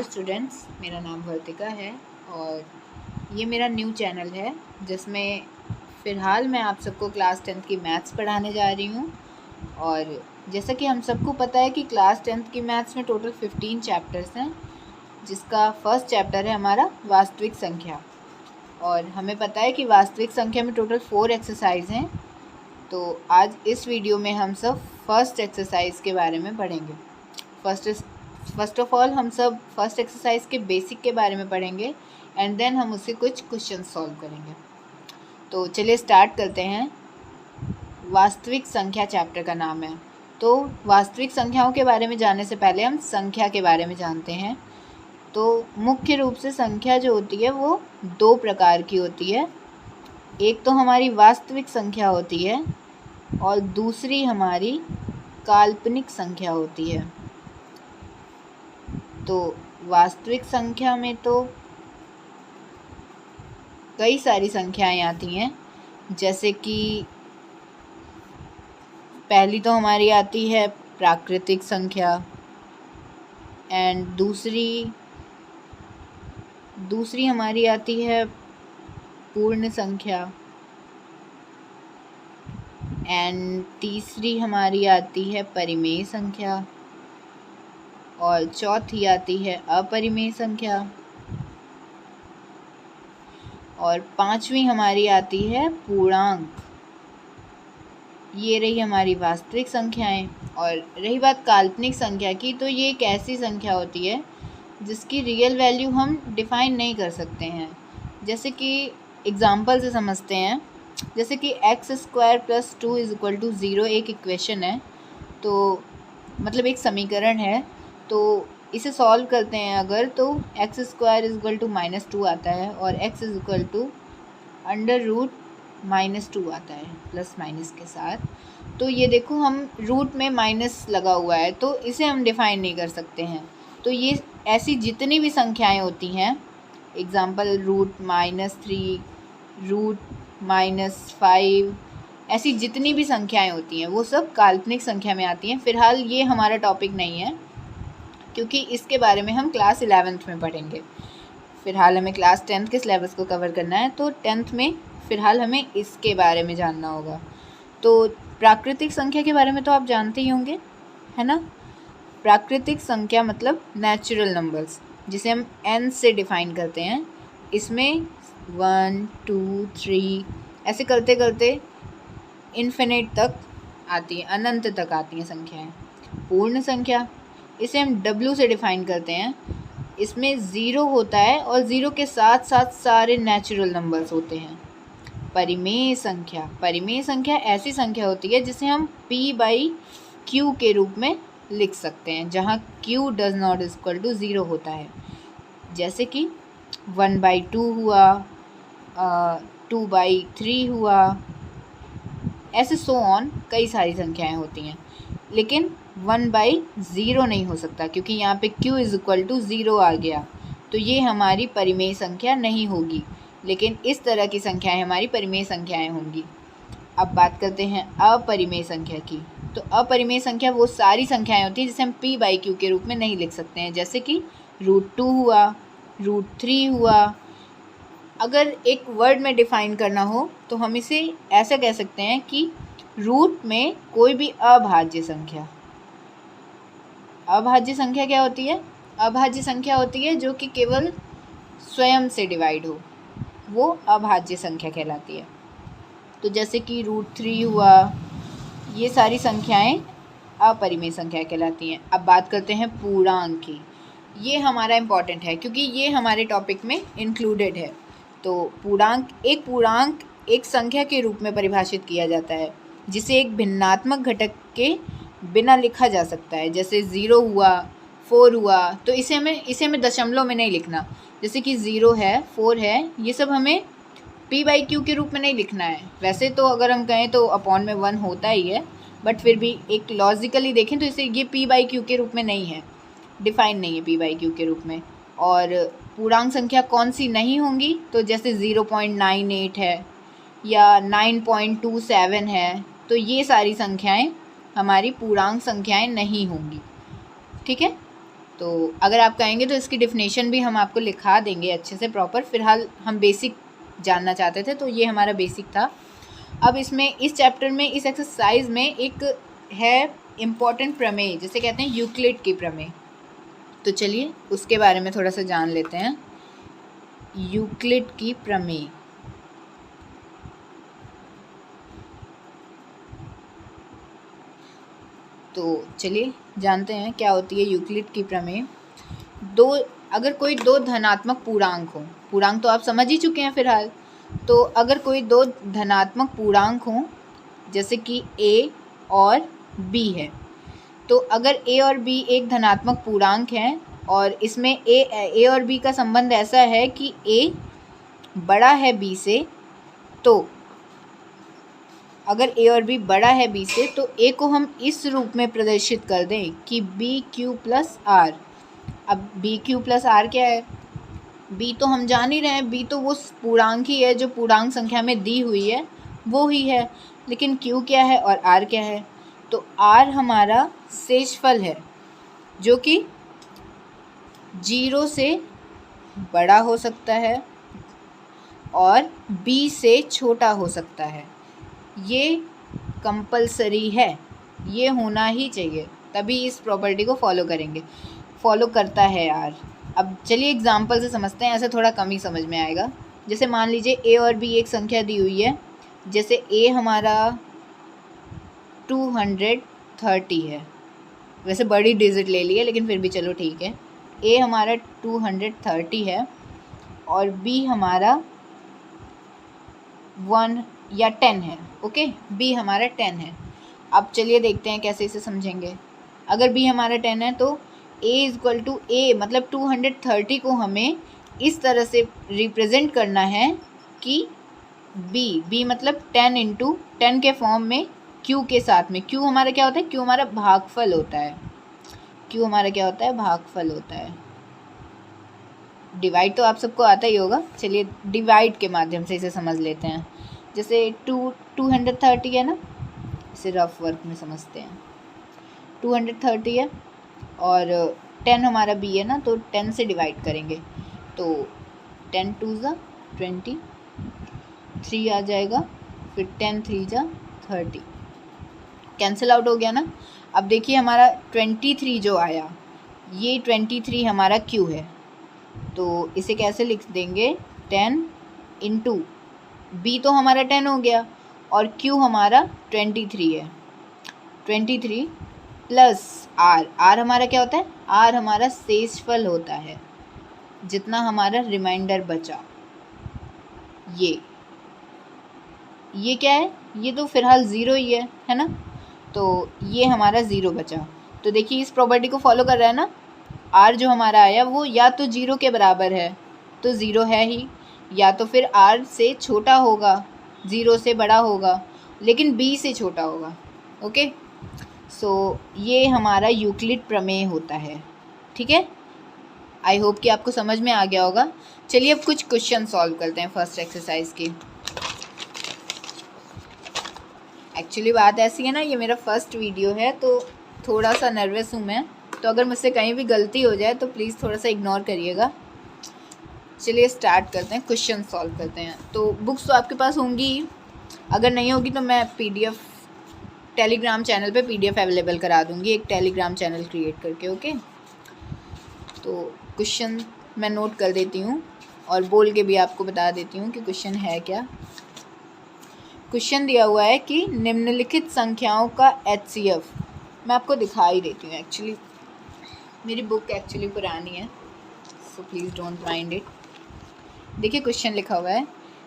Students, मेरा नाम वर्तिका है और ये मेरा न्यू चैनल है जिसमें फ़िलहाल मैं आप सबको क्लास 10th की मैथ्स पढ़ाने जा रही हूँ। और जैसा कि हम सबको पता है कि क्लास 10th की मैथ्स में टोटल 15 चैप्टर्स हैं, जिसका फर्स्ट चैप्टर है हमारा वास्तविक संख्या। और हमें पता है कि वास्तविक संख्या में टोटल 4 एक्सरसाइज हैं। तो आज इस वीडियो में हम सब फर्स्ट एक्सरसाइज के बारे में पढ़ेंगे। फर्स्ट ऑफ ऑल हम सब फर्स्ट एक्सरसाइज के बेसिक के बारे में पढ़ेंगे एंड देन हम उससे कुछ क्वेश्चन सॉल्व करेंगे। तो चलिए स्टार्ट करते हैं। वास्तविक संख्या चैप्टर का नाम है। तो वास्तविक संख्याओं के बारे में जानने से पहले हम संख्या के बारे में जानते हैं। तो मुख्य रूप से संख्या जो होती है वो 2 प्रकार की होती है। एक तो हमारी वास्तविक संख्या होती है और दूसरी हमारी काल्पनिक संख्या होती है। तो वास्तविक संख्या में तो कई सारी संख्याएं आती हैं, जैसे कि पहली तो हमारी आती है प्राकृतिक संख्या एंड दूसरी हमारी आती है पूर्ण संख्या एंड तीसरी हमारी आती है परिमेय संख्या और चौथी आती है अपरिमेय संख्या और पांचवी हमारी आती है पूर्णांक। ये रही हमारी वास्तविक संख्याएं। और रही बात काल्पनिक संख्या की, तो ये एक ऐसी संख्या होती है जिसकी रियल वैल्यू हम डिफाइन नहीं कर सकते हैं। जैसे कि एग्जाम्पल से समझते हैं, जैसे कि x² + 2 = 0 एक इक्वेशन है, तो मतलब एक समीकरण है। तो इसे सॉल्व करते हैं अगर, तो x² = -2 आता है और x = √-2 आता है, प्लस माइनस के साथ। तो ये देखो, हम रूट में माइनस लगा हुआ है तो इसे हम डिफाइन नहीं कर सकते हैं। तो ये ऐसी जितनी भी संख्याएं होती हैं, एग्जाम्पल √-3, √-5, ऐसी जितनी भी संख्याएं होती हैं वो सब काल्पनिक संख्या में आती हैं। फ़िलहाल ये हमारा टॉपिक नहीं है, क्योंकि इसके बारे में हम क्लास 11th में पढ़ेंगे। फ़िलहाल हमें क्लास 10th के सिलेबस को कवर करना है, तो 10th में फ़िलहाल हमें इसके बारे में जानना होगा। तो प्राकृतिक संख्या के बारे में तो आप जानते ही होंगे, है ना। प्राकृतिक संख्या मतलब नेचुरल नंबर्स, जिसे हम n से डिफ़ाइन करते हैं। इसमें 1, 2, 3 ऐसे करते करते इन्फिनिट तक आती है, अनंत तक आती हैं संख्याएं। पूर्ण संख्या, इसे हम w से डिफ़ाइन करते हैं। इसमें 0 होता है और 0 के साथ साथ सारे नेचुरल नंबर्स होते हैं। परिमेय संख्या ऐसी संख्या होती है जिसे हम p/q के रूप में लिख सकते हैं, जहाँ q ≠ 0 होता है। जैसे कि 1/2 हुआ, 2/3 हुआ, ऐसे सो ऑन कई सारी संख्याएं होती हैं। लेकिन 1/0 नहीं हो सकता, क्योंकि यहाँ पे q = 0 आ गया, तो ये हमारी परिमेय संख्या नहीं होगी। लेकिन इस तरह की संख्याएं हमारी परिमेय संख्याएं होंगी। अब बात करते हैं अपरिमेय संख्या की। तो अपरिमेय संख्या वो सारी संख्याएं होती हैं जिसे हम p/q के रूप में नहीं लिख सकते हैं, जैसे कि √2 हुआ, √3 हुआ। अगर एक वर्ड में डिफ़ाइन करना हो तो हम इसे ऐसा कह सकते हैं कि रूट में कोई भी अभाज्य संख्या। अभाज्य संख्या क्या होती है? अभाज्य संख्या होती है जो कि केवल स्वयं से डिवाइड हो, वो अभाज्य संख्या कहलाती है। तो जैसे कि √3 हुआ, ये सारी संख्याएं अपरिमेय संख्या कहलाती हैं। अब बात करते हैं पूर्णांक की। ये हमारा इम्पॉर्टेंट है क्योंकि ये हमारे टॉपिक में इंक्लूडेड है। तो पूर्णांक एक संख्या के रूप में परिभाषित किया जाता है जिसे एक भिन्नात्मक घटक के बिना लिखा जा सकता है। जैसे 0 हुआ, 4 हुआ, तो इसे हमें दशमलव में नहीं लिखना। जैसे कि 0 है, 4 है, ये सब हमें p/q के रूप में नहीं लिखना है। वैसे तो अगर हम कहें तो अपॉन में 1 होता ही है, बट फिर भी एक लॉजिकली देखें तो इसे ये p/q के रूप में नहीं है, डिफाइन नहीं है p/q के रूप में। और पूर्णांक संख्या कौन सी नहीं होंगी? तो जैसे 0.98 है या 9.27 है, तो ये सारी संख्याएं हमारी पूर्णांक संख्याएं नहीं होंगी। ठीक है। तो अगर आप कहेंगे तो इसकी डिफिनेशन भी हम आपको लिखा देंगे अच्छे से प्रॉपर। फ़िलहाल हम बेसिक जानना चाहते थे, तो ये हमारा बेसिक था। अब इसमें इस चैप्टर में इस एक्सरसाइज में एक है इम्पॉर्टेंट प्रमेय, जिसे कहते हैं यूक्लिड की प्रमेय। तो चलिए उसके बारे में थोड़ा सा जान लेते हैं। यूक्लिड की प्रमेय, तो चलिए जानते हैं क्या होती है यूक्लिड की प्रमेय। अगर कोई दो धनात्मक पूर्णांक हो, पूर्णांक तो आप समझ ही चुके हैं फ़िलहाल, तो अगर कोई दो धनात्मक पूर्णांक हो जैसे कि a और b है, तो अगर a और b एक धनात्मक पूर्णांक हैं और इसमें a और b का संबंध ऐसा है कि a बड़ा है b से, तो अगर a और b बड़ा है b से तो a को हम इस रूप में प्रदर्शित कर दें कि bq प्लस r। अब bq प्लस r क्या है? b तो हम जान ही रहे हैं, b तो वो पूर्णांक ही है जो पूर्णांक संख्या में दी हुई है, वो ही है। लेकिन q क्या है और r क्या है? तो r हमारा शेषफल है जो कि 0 से बड़ा हो सकता है और b से छोटा हो सकता है। ये कंपलसरी है, ये होना ही चाहिए, तभी इस प्रॉपर्टी को फॉलो करेंगे। फॉलो करता है यार। अब चलिए एग्जाम्पल से समझते हैं, ऐसे थोड़ा कम ही समझ में आएगा। जैसे मान लीजिए a और b एक संख्या दी हुई है, जैसे a हमारा 230 है, वैसे बड़ी डिजिट ले ली है लेकिन फिर भी चलो ठीक है। a हमारा 230 है और b हमारा 1 या 10 है। ओके, b हमारा 10 है। अब चलिए देखते हैं कैसे इसे समझेंगे। अगर b हमारा 10 है तो a इक्वल टू a, मतलब 230 को हमें इस तरह से रिप्रेजेंट करना है कि b मतलब 10 इंटू 10 के फॉर्म में q के साथ में। q हमारा क्या होता है? q हमारा भागफल होता है। q हमारा क्या होता है? भागफल होता है। डिवाइड तो आप सबको आता ही होगा, चलिए डिवाइड के माध्यम से इसे समझ लेते हैं। जैसे 230 है ना, इसे रफ वर्क में समझते हैं। 230 है और 10 हमारा b है ना, तो 10 से डिवाइड करेंगे तो 10 2 ज़ा 20, 3 आ जाएगा, फिर 10 3 ज़ा 30, कैंसिल आउट हो गया ना। अब देखिए हमारा 23 जो आया, ये 23 हमारा q है, तो इसे कैसे लिख देंगे? 10 इंटू b तो हमारा 10 हो गया और q हमारा 23 है, 23 प्लस r हमारा क्या होता है? r हमारा शेषफल होता है, जितना हमारा रिमाइंडर बचा। ये क्या है? ये तो फिलहाल 0 ही है ना, तो ये हमारा 0 बचा। तो देखिए इस प्रॉपर्टी को फॉलो कर रहा है ना। r जो हमारा आया वो या तो 0 के बराबर है तो 0 है ही, या तो फिर r से छोटा होगा, 0 से बड़ा होगा, लेकिन b से छोटा होगा। ओके, सो ये हमारा यूक्लिड प्रमेय होता है। ठीक है, आई होप कि आपको समझ में आ गया होगा। चलिए अब कुछ क्वेश्चन सॉल्व करते हैं फर्स्ट एक्सरसाइज की। एक्चुअली बात ऐसी है ना, ये मेरा फर्स्ट वीडियो है तो थोड़ा सा नर्वस हूँ मैं, तो अगर मुझसे कहीं भी गलती हो जाए तो प्लीज़ थोड़ा सा इग्नोर करिएगा। चलिए स्टार्ट करते हैं, क्वेश्चन सॉल्व करते हैं। तो बुक्स तो आपके पास होंगी, अगर नहीं होगी तो मैं PDF टेलीग्राम चैनल पे PDF अवेलेबल करा दूँगी, एक टेलीग्राम चैनल क्रिएट करके। ओके, तो क्वेश्चन मैं नोट कर देती हूँ और बोल के भी आपको बता देती हूँ कि क्वेश्चन है क्या। क्वेश्चन दिया हुआ है कि निम्नलिखित संख्याओं का HCF, मैं आपको दिखा ही देती हूँ। एक्चुअली मेरी बुक एक्चुअली पुरानी है, so please don't mind it. देखिए क्वेश्चन लिखा हुआ है,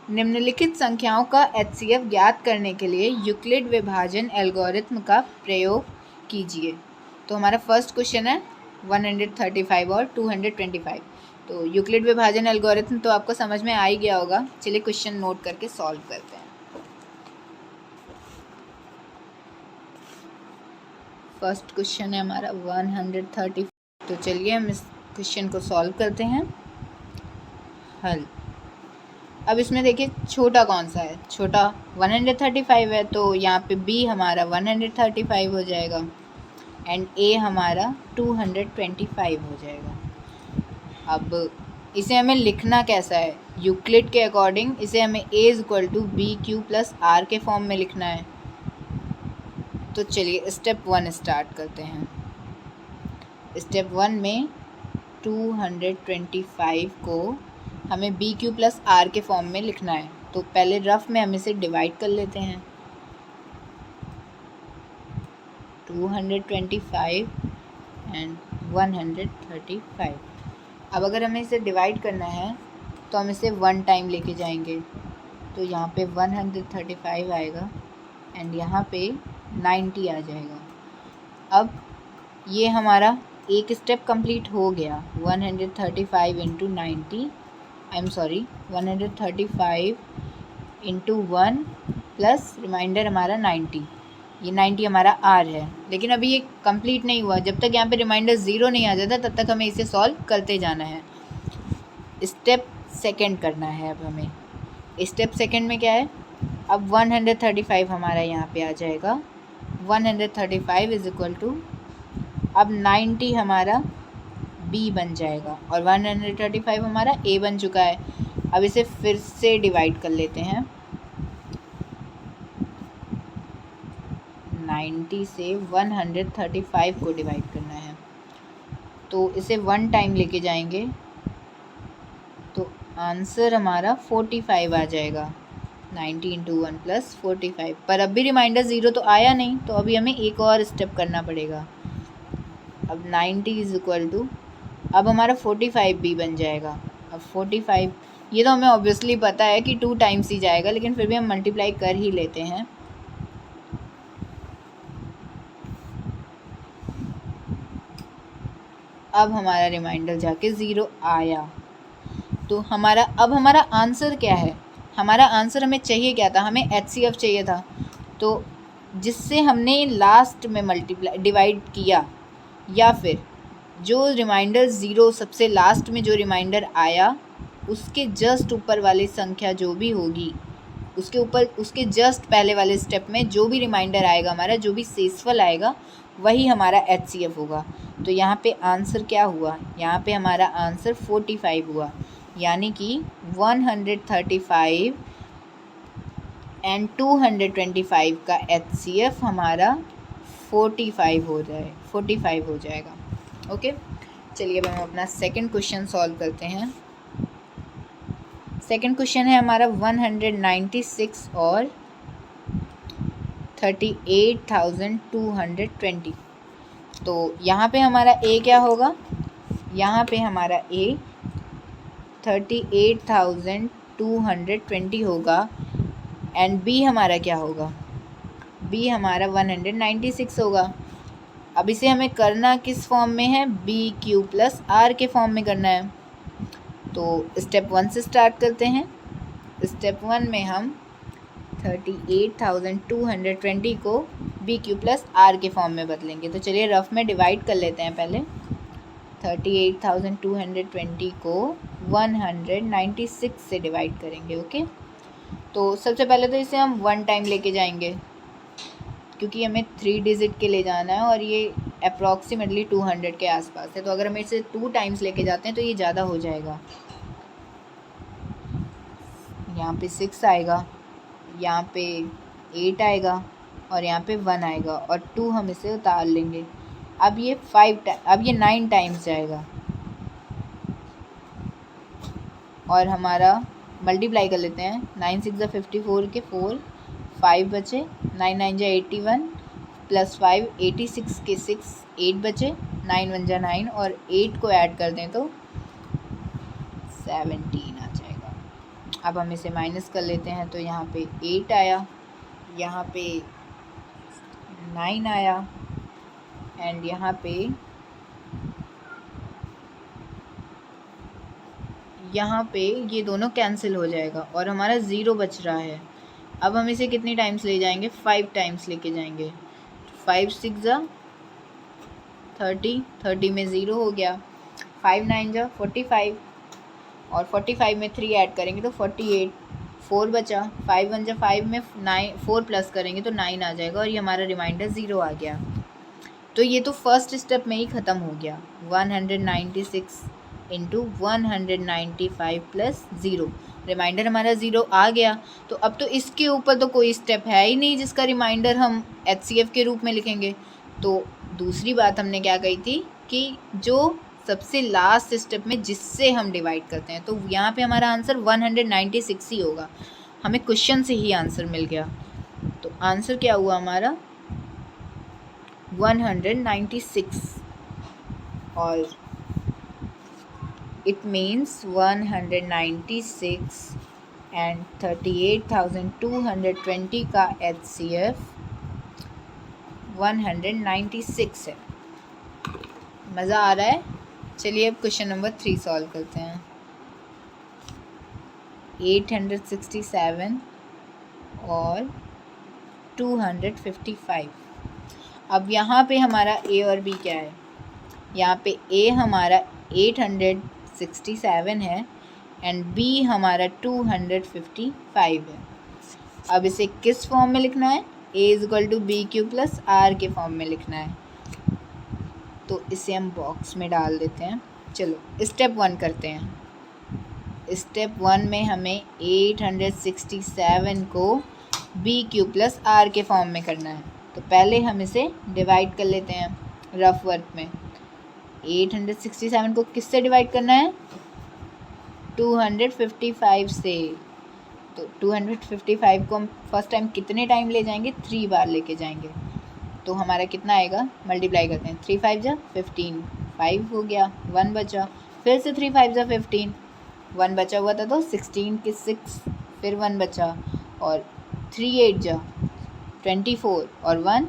निम्नलिखित संख्याओं का HCF ज्ञात करने के लिए यूक्लिड विभाजन एल्गोरिथम का प्रयोग कीजिए। तो हमारा फर्स्ट क्वेश्चन है 135 और 225। तो यूक्लिड विभाजन एल्गोरिथम तो आपको समझ में आ ही गया होगा। चलिए क्वेश्चन नोट करके सॉल्व करते हैं। फर्स्ट क्वेश्चन है हमारा 130। तो चलिए हम इस क्वेश्चन को सॉल्व करते हैं। हल, अब इसमें देखिए छोटा कौन सा है? छोटा 135 है, तो यहाँ पे b हमारा 135 हो जाएगा। एंड ए हमारा 225 हो जाएगा। अब इसे हमें लिखना कैसा है, यूक्लिड के अकॉर्डिंग इसे हमें a is equal to b q plus r के फॉर्म में लिखना है। तो चलिए स्टेप 1 स्टार्ट करते हैं। स्टेप 1 में 225 को हमें बी क्यू प्लस आर के फॉर्म में लिखना है। तो पहले रफ में हम इसे डिवाइड कर लेते हैं। 225 एंड 135। अब अगर हमें इसे डिवाइड करना है तो हम इसे 1 टाइम लेके जाएंगे। तो यहाँ पे 135 आएगा एंड यहाँ पे 90 आ जाएगा। अब ये हमारा एक स्टेप कंप्लीट हो गया। 135 into 90, I am sorry 135 into 1 plus reminder हमारा 90, ये 90 हमारा आर है। लेकिन अभी ये कंप्लीट नहीं हुआ। जब तक यहाँ पे रिमाइंडर 0 नहीं आ जाता तब तक हमें इसे सॉल्व करते जाना है। स्टेप सेकंड करना है अब हमें। स्टेप सेकंड में क्या है, अब 135 हमारा यहाँ पे आ जाएगा। 135 इज इक्वल टू, अब 90 हमारा b बन जाएगा और 135 हमारा a बन चुका है। अब इसे फिर से डिवाइड कर लेते हैं। 90 से 135 को डिवाइड करना है तो इसे 1 टाइम लेके जाएंगे तो आंसर हमारा 45 आ जाएगा। 90 इंटू 1 प्लस 45। पर अब भी रिमाइंडर 0 तो आया नहीं, तो अभी हमें एक और स्टेप करना पड़ेगा। अब 90 इज इक्वल टू, अब हमारा 45 भी बन जाएगा। अब 45, ये तो हमें ऑब्वियसली पता है कि 2 टाइम्स ही जाएगा, लेकिन फिर भी हम मल्टीप्लाई कर ही लेते हैं। अब हमारा रिमाइंडर जाके 0 आया। तो अब हमारा आंसर क्या है, हमारा आंसर हमें चाहिए क्या था, हमें HCF चाहिए था। तो जिससे हमने लास्ट में डिवाइड किया, या फिर जो रिमाइंडर 0 सबसे लास्ट में जो रिमाइंडर आया उसके जस्ट ऊपर वाली संख्या जो भी होगी, उसके ऊपर उसके जस्ट पहले वाले स्टेप में जो भी रिमाइंडर आएगा हमारा, जो भी शेषफल आएगा वही हमारा HCF होगा। तो यहाँ पे आंसर क्या हुआ, यहाँ पे हमारा आंसर 45 हुआ। यानी कि 135 एंड 225 का HCF हमारा 45 हो जाएगा। ओके, चलिए अब हम अपना सेकंड क्वेश्चन सॉल्व करते हैं। सेकंड क्वेश्चन है हमारा 196 और 38,220। तो यहाँ पे हमारा A क्या होगा, यहाँ पे हमारा A 38,220 होगा एंड B हमारा क्या होगा, B हमारा 196 होगा। अब इसे हमें करना किस फॉर्म में है, बी क्यू प्लस आर के फॉर्म में करना है। तो स्टेप 1 से स्टार्ट करते हैं। स्टेप 1 में हम 38,220 को बी क्यू प्लस आर के फॉर्म में बदलेंगे। तो चलिए रफ में डिवाइड कर लेते हैं। पहले 38,220 को 196 से डिवाइड करेंगे। ओके, तो सबसे पहले तो इसे हम 1 टाइम लेके जाएंगे क्योंकि हमें 3 डिजिट के ले जाना है और ये अप्रॉक्सीमेटली 200 के आसपास है। तो अगर हम इसे 2 टाइम्स लेके जाते हैं तो ये ज़्यादा हो जाएगा। यहाँ पे 6 आएगा, यहाँ पे 8 आएगा और यहाँ पे 1 आएगा और 2 हम इसे उतार लेंगे। अब ये 9 टाइम्स जाएगा और हमारा मल्टीप्लाई कर लेते हैं। 9 6 54 के 4, 5 बचे, 9 9 81 प्लस 5 86 के 6, 8 बचे, 9 1 9 और 8 को ऐड कर दें तो 17 आ जाएगा। अब हम इसे माइनस कर लेते हैं। तो यहाँ पे 8 आया, यहाँ पे 9 आया एंड यहाँ पे ये दोनों कैंसिल हो जाएगा और हमारा 0 बच रहा है। अब हम इसे कितनी टाइम्स ले जाएंगे, 5 टाइम्स लेके जाएंगे। 5 6 30, 30 में 0 हो गया, 5 9 45 और 45 में 3 ऐड करेंगे तो 48, 4 बचा, 5 1 5 में 9, 4 प्लस करेंगे तो 9 आ जाएगा और ये हमारा रिमाइंडर 0 आ गया। तो ये तो फर्स्ट स्टेप में ही ख़त्म हो गया। 196 इंटू 195 प्लस 0, रिमाइंडर हमारा 0 आ गया। तो अब तो इसके ऊपर तो कोई स्टेप है ही नहीं जिसका रिमाइंडर हम HCF के रूप में लिखेंगे। तो दूसरी बात हमने क्या कही थी कि जो सबसे लास्ट स्टेप में जिससे हम डिवाइड करते हैं, तो यहाँ पे हमारा आंसर 196 ही होगा। हमें क्वेश्चन से ही आंसर मिल गया। तो आंसर क्या हुआ हमारा 196, और इट मीन्स 196 एंड 38,220 का HCF 196 है। मज़ा आ रहा है? चलिए अब क्वेश्चन नंबर 3 सॉल्व करते हैं। 867 और 255। अब यहाँ पे हमारा A और B क्या है? यहाँ पे A हमारा 867 है एंड B हमारा 255 है। अब इसे किस फॉर्म में लिखना है? A = BQ + R के फॉर्म में लिखना है। तो इसे हम बॉक्स में डाल देते हैं। चलो स्टेप 1 करते हैं। स्टेप 1 में हमें 867 को BQ + R के फॉर्म में करना है। तो पहले हम इसे डिवाइड कर लेते हैं रफ वर्क में। 867 को किससे डिवाइड करना है? 255 से। तो 255 को हम फर्स्ट टाइम कितने टाइम ले जाएंगे? 3 बार लेके जाएंगे। तो हमारा कितना आएगा? मल्टीप्लाई करते हैं। 3 5 जा 15, 5 हो गया, 1 बचा। फिर से 3 5 जा 15, 1 बचा हुआ था तो 16 के 6, फिर 1 बचा, और 3 8 जा 24 और 1,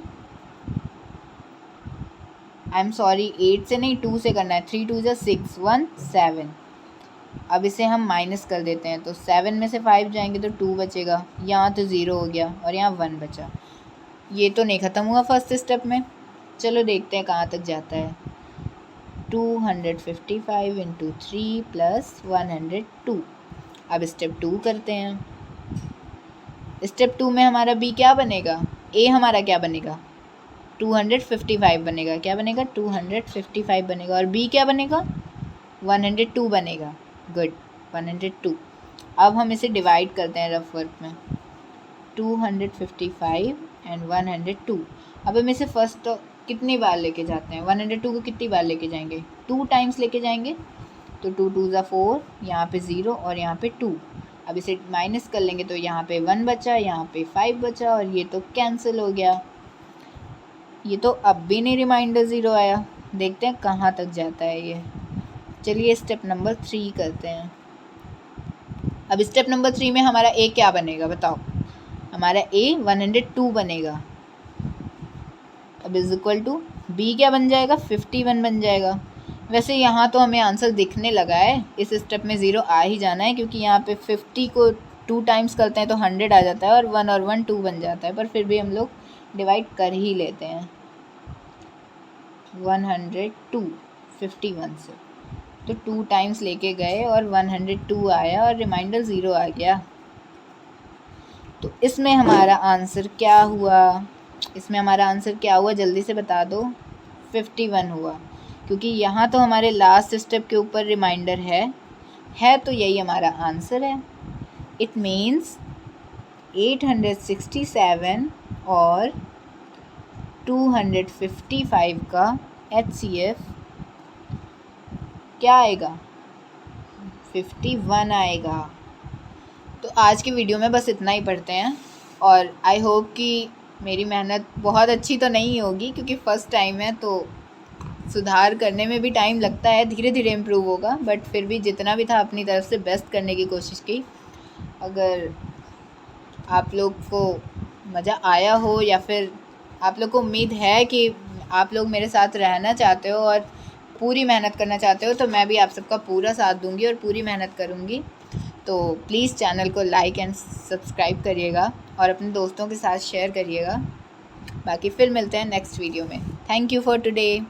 आई एम सॉरी 8 से नहीं 2 से करना है। 3 2 जा 6, 1 7। अब इसे हम माइनस कर देते हैं। तो 7 में से 5 जाएंगे तो 2 बचेगा, यहाँ तो 0 हो गया और यहाँ 1 बचा। ये तो नहीं ख़त्म हुआ फर्स्ट स्टेप में। चलो देखते हैं कहाँ तक जाता है। 255 इंटू 3 + 102। अब स्टेप 2 करते हैं। स्टेप 2 में हमारा B क्या बनेगा? A हमारा क्या बनेगा? 255 बनेगा। क्या बनेगा? 255 बनेगा। और B क्या बनेगा? 102 बनेगा। गुड, 102। अब हम इसे डिवाइड करते हैं रफ वर्क में। 255 एंड 102। अब हम इसे फर्स्ट कितनी बार लेके जाते हैं? 102 को कितनी बार लेके जाएंगे? 2 टाइम्स लेके जाएंगे। तो 2 2 जा 4, यहाँ पे 0 और यहाँ पे 2। अब इसे माइनस कर लेंगे तो यहाँ पे 1 बचा, यहाँ पे 5 बचा, और ये तो कैंसिल हो गया। ये तो अब भी नहीं रिमाइंडर 0 आया। देखते हैं कहाँ तक जाता है ये। चलिए स्टेप नंबर 3 करते हैं। अब स्टेप नंबर 3 में हमारा A क्या बनेगा बताओ? हमारा A 102 बनेगा। अब = B क्या बन जाएगा? 51 बन जाएगा। वैसे यहाँ तो हमें आंसर दिखने लगा है। इस स्टेप में 0 आ ही जाना है, क्योंकि यहाँ पे 50 को 2 टाइम्स करते हैं तो 100 आ जाता है, और 1 और 1 2 बन जाता है। पर फिर भी हम लोग डिवाइड कर ही लेते हैं 102 51 से। तो 2 टाइम्स लेके गए और 102 आया और रिमाइंडर 0 आ गया। तो इसमें हमारा आंसर क्या हुआ? इसमें हमारा आंसर क्या हुआ जल्दी से बता दो। 51 हुआ, क्योंकि यहाँ तो हमारे लास्ट स्टेप के ऊपर रिमाइंडर है तो यही हमारा आंसर है। इट मीन्स 867 और 255 का HCF क्या आएगा? 51 आएगा। तो आज की वीडियो में बस इतना ही पढ़ते हैं, और आई होप कि मेरी मेहनत बहुत अच्छी तो नहीं होगी, क्योंकि फ़र्स्ट टाइम है तो सुधार करने में भी टाइम लगता है, धीरे धीरे इम्प्रूव होगा। बट फिर भी जितना भी था अपनी तरफ से बेस्ट करने की कोशिश की। अगर आप लोग को मज़ा आया हो, या फिर आप लोग को उम्मीद है कि आप लोग मेरे साथ रहना चाहते हो और पूरी मेहनत करना चाहते हो, तो मैं भी आप सबका पूरा साथ दूंगी और पूरी मेहनत करूंगी। तो प्लीज़ चैनल को लाइक एंड सब्सक्राइब करिएगा और अपने दोस्तों के साथ शेयर करिएगा। बाकी फिर मिलते हैं नेक्स्ट वीडियो में। Thank you for today.